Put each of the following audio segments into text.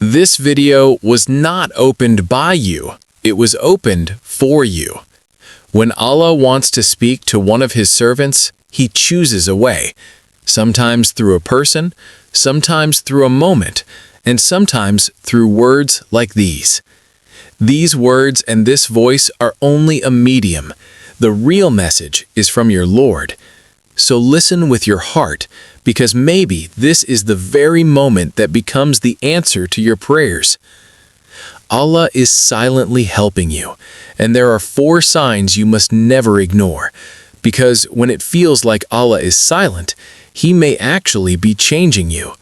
This video was not opened by you, it was opened for you. When Allah wants to speak to one of His servants, He chooses a way, sometimes through a person, sometimes through a moment, and sometimes through words like these. These words and this voice are only a medium. The real message is from your Lord. So listen with your heart, because maybe this is the very moment that becomes the answer to your prayers. Allah is silently helping you, and there are 4 signs you must never ignore, because when it feels like Allah is silent, He may actually be changing you.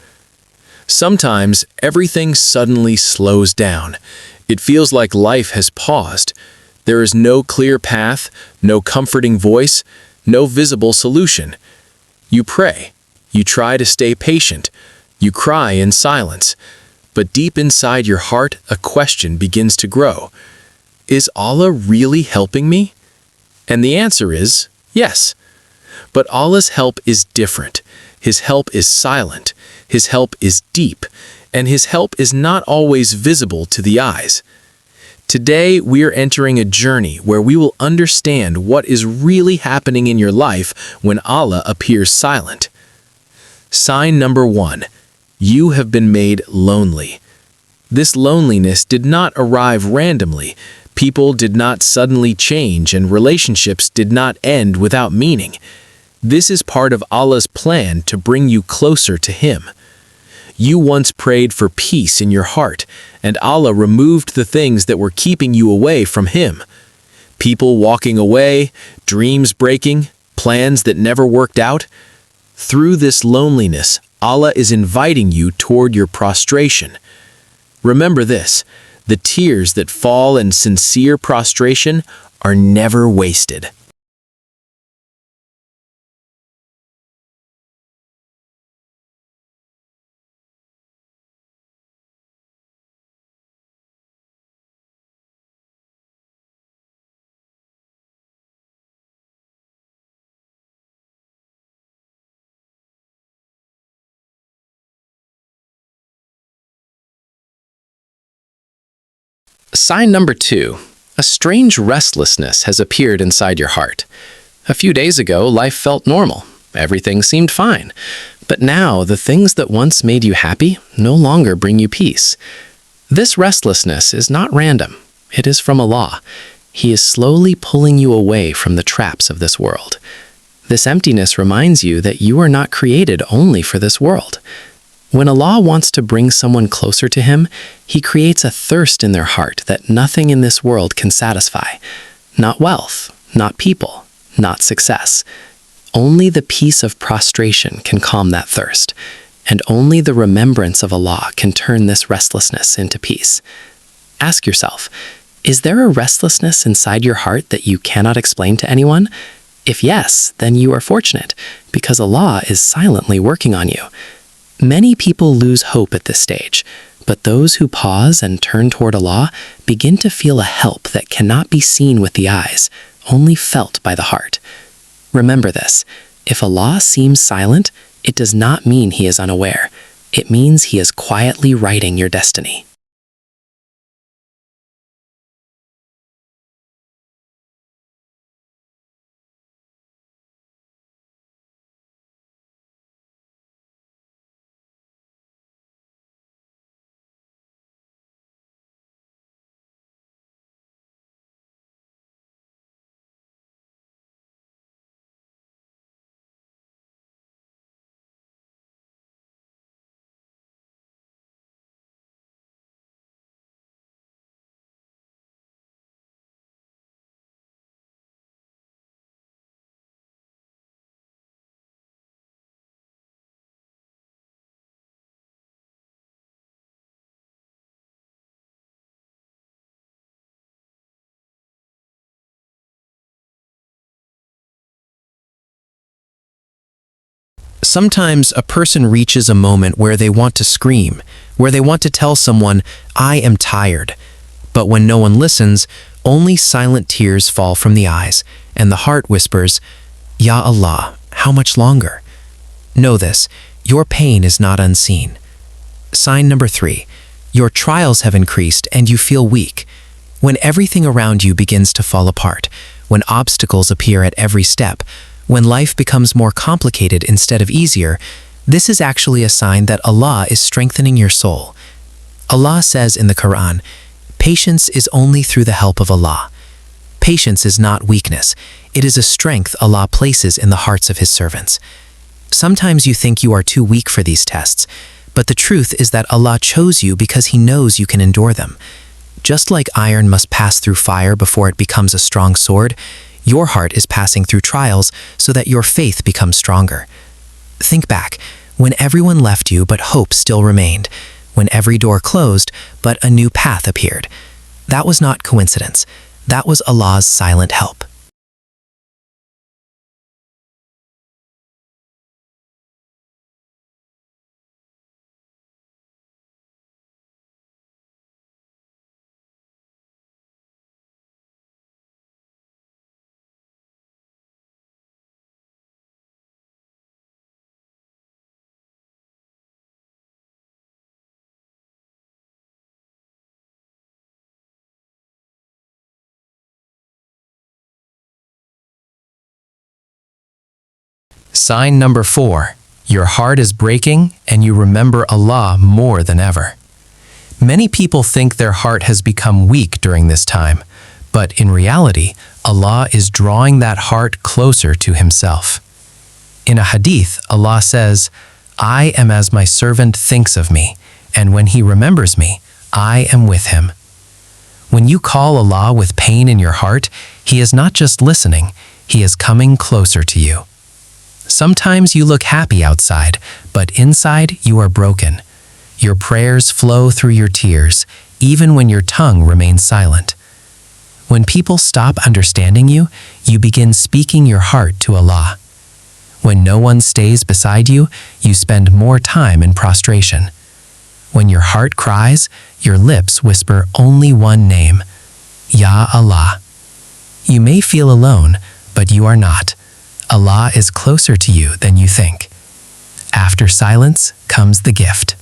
Sometimes everything suddenly slows down. It feels like life has paused. There is no clear path, no comforting voice, no visible solution. You pray. You try to stay patient. You cry in silence. But deep inside your heart, a question begins to grow. Is Allah really helping me? And the answer is yes. But Allah's help is different. His help is silent. His help is deep. And His help is not always visible to the eyes. Today, we are entering a journey where we will understand what is really happening in your life when Allah appears silent. Sign number 1. You have been made lonely. This loneliness did not arrive randomly. People did not suddenly change, and relationships did not end without meaning. This is part of Allah's plan to bring you closer to Him. You once prayed for peace in your heart, and Allah removed the things that were keeping you away from Him. People walking away, dreams breaking, plans that never worked out. Through this loneliness, Allah is inviting you toward your prostration. Remember this, the tears that fall in sincere prostration are never wasted. Sign number 2. A strange restlessness has appeared inside your heart. A few days ago, life felt normal. Everything seemed fine. But now, the things that once made you happy no longer bring you peace. This restlessness is not random. It is from Allah. He is slowly pulling you away from the traps of this world. This emptiness reminds you that you are not created only for this world. When Allah wants to bring someone closer to Him, He creates a thirst in their heart that nothing in this world can satisfy. Not wealth, not people, not success. Only the peace of prostration can calm that thirst, and only the remembrance of Allah can turn this restlessness into peace. Ask yourself, is there a restlessness inside your heart that you cannot explain to anyone? If yes, then you are fortunate, because Allah is silently working on you. Many people lose hope at this stage, but those who pause and turn toward Allah begin to feel a help that cannot be seen with the eyes, only felt by the heart. Remember this, if Allah seems silent, it does not mean He is unaware. It means He is quietly writing your destiny. Sometimes a person reaches a moment where they want to scream, where they want to tell someone, "I am tired." But when no one listens, only silent tears fall from the eyes, and the heart whispers, "Ya Allah, how much longer?" Know this, your pain is not unseen. Sign number 3. Your trials have increased and you feel weak. When everything around you begins to fall apart, when obstacles appear at every step, when life becomes more complicated instead of easier, this is actually a sign that Allah is strengthening your soul. Allah says in the Quran, "Patience is only through the help of Allah." Patience is not weakness. It is a strength Allah places in the hearts of His servants. Sometimes you think you are too weak for these tests, but the truth is that Allah chose you because He knows you can endure them. Just like iron must pass through fire before it becomes a strong sword, your heart is passing through trials so that your faith becomes stronger. Think back, when everyone left you but hope still remained, when every door closed but a new path appeared. That was not coincidence. That was Allah's silent help. Sign number 4. Your heart is breaking and you remember Allah more than ever. Many people think their heart has become weak during this time, but in reality, Allah is drawing that heart closer to Himself. In a hadith, Allah says, "I am as my servant thinks of me, and when he remembers me, I am with him." When you call Allah with pain in your heart, He is not just listening, He is coming closer to you. Sometimes you look happy outside, but inside you are broken. Your prayers flow through your tears, even when your tongue remains silent. When people stop understanding you, you begin speaking your heart to Allah. When no one stays beside you, you spend more time in prostration. When your heart cries, your lips whisper only one name, Ya Allah. You may feel alone, but you are not. Allah is closer to you than you think. After silence comes the gift.